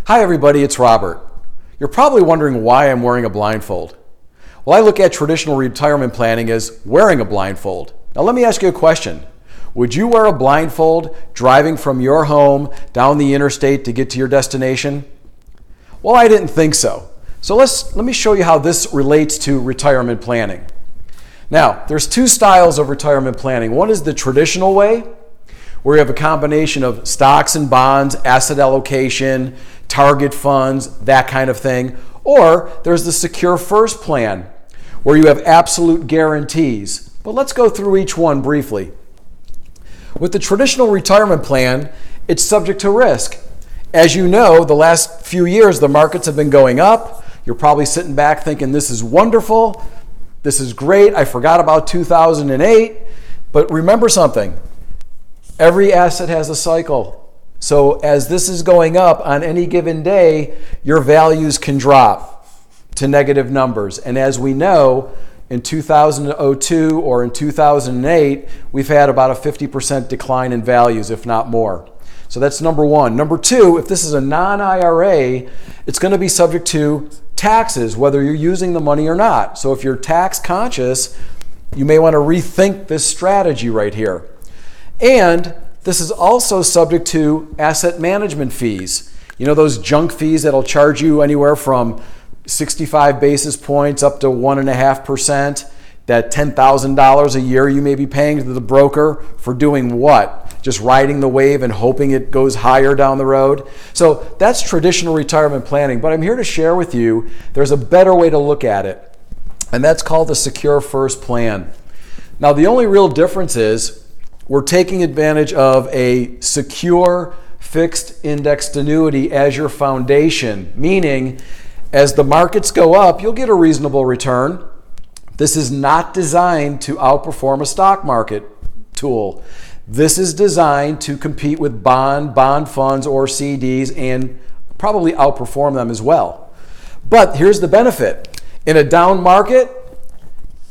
Hi everybody, it's Robert. You're probably wondering why I'm wearing a blindfold. Well, I look at traditional retirement planning as wearing a blindfold. Now let me ask you a question. Would you wear a blindfold driving from your home down the interstate to get to your destination? Well, I didn't think so. So let me show you how this relates to retirement planning. Now, there's two styles of retirement planning. One is the traditional way, where you have a combination of stocks and bonds, asset allocation, target funds, that kind of thing. Or there's the Secure First plan, where you have absolute guarantees. But let's go through each one briefly. With the traditional retirement plan, it's subject to risk. As you know, the last few years, the markets have been going up. You're probably sitting back thinking, this is wonderful, this is great, I forgot about 2008. But remember something, every asset has a cycle. So as this is going up on any given day, your values can drop to negative numbers. And as we know, in 2002 or in 2008, we've had about a 50% decline in values, if not more. So that's number one. Number two, if this is a non-IRA, it's going to be subject to taxes, whether you're using the money or not. So if you're tax conscious, you may want to rethink this strategy right here. And this is also subject to asset management fees. You know, those junk fees that'll charge you anywhere from 65 basis points up to 1.5%. That $10,000 a year you may be paying to the broker for doing what? Just riding the wave and hoping it goes higher down the road. So that's traditional retirement planning. But I'm here to share with you, there's a better way to look at it. And that's called the Secure First plan. Now, the only real difference is we're taking advantage of a secure fixed indexed annuity as your foundation, meaning as the markets go up, you'll get a reasonable return. This is not designed to outperform a stock market tool. This is designed to compete with bond funds or CDs and probably outperform them as well. But here's the benefit. In a down market,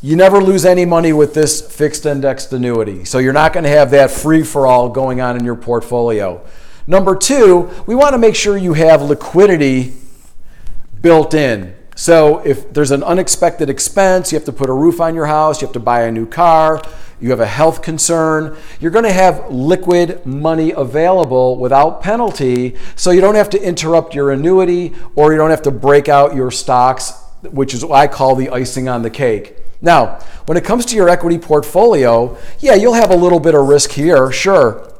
you never lose any money with this fixed indexed annuity. So you're not going to have that free-for-all going on in your portfolio. Number two, we want to make sure you have liquidity built in. So if there's an unexpected expense, you have to put a roof on your house, you have to buy a new car, you have a health concern, you're going to have liquid money available without penalty, so you don't have to interrupt your annuity or you don't have to break out your stocks, which is what I call the icing on the cake. Now, when it comes to your equity portfolio, yeah, you'll have a little bit of risk here, sure.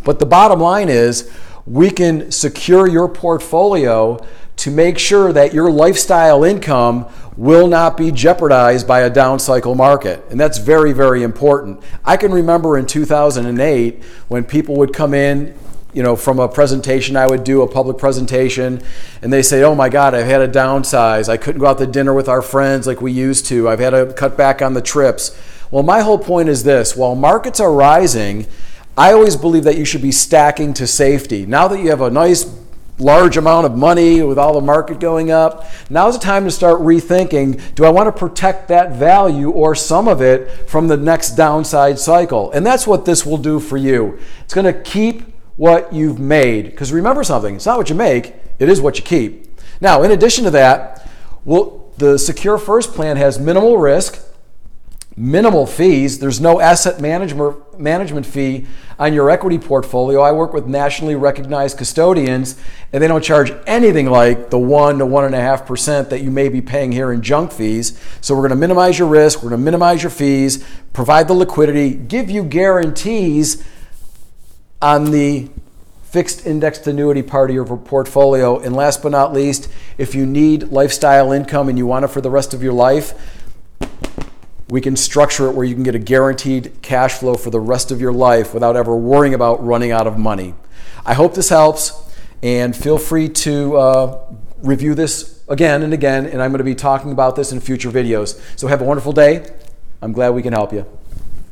But the bottom line is we can secure your portfolio to make sure that your lifestyle income will not be jeopardized by a down cycle market. And that's very, very important. I can remember in 2008 when people would come in, from a presentation I would do, a public presentation, and they say, oh my God, I've had a downsize. I couldn't go out to dinner with our friends like we used to. I've had to cut back on the trips. Well, my whole point is this. While markets are rising, I always believe that you should be stacking to safety. Now that you have a nice large amount of money with all the market going up, now's the time to start rethinking, do I want to protect that value or some of it from the next downside cycle? And that's what this will do for you. It's going to keep what you've made. Because remember something, it's not what you make, it is what you keep. Now, in addition to that, the Secure First plan has minimal risk, minimal fees. There's no asset management fee on your equity portfolio. I work with nationally recognized custodians, and they don't charge anything like the 1 to 1.5% that you may be paying here in junk fees. So we're going to minimize your risk, we're going to minimize your fees, provide the liquidity, give you guarantees on the fixed indexed annuity part of your portfolio. And last but not least, if you need lifestyle income and you want it for the rest of your life, we can structure it where you can get a guaranteed cash flow for the rest of your life without ever worrying about running out of money. I hope this helps, and feel free to review this again and again, and I'm going to be talking about this in future videos. So have a wonderful day. I'm glad we can help you.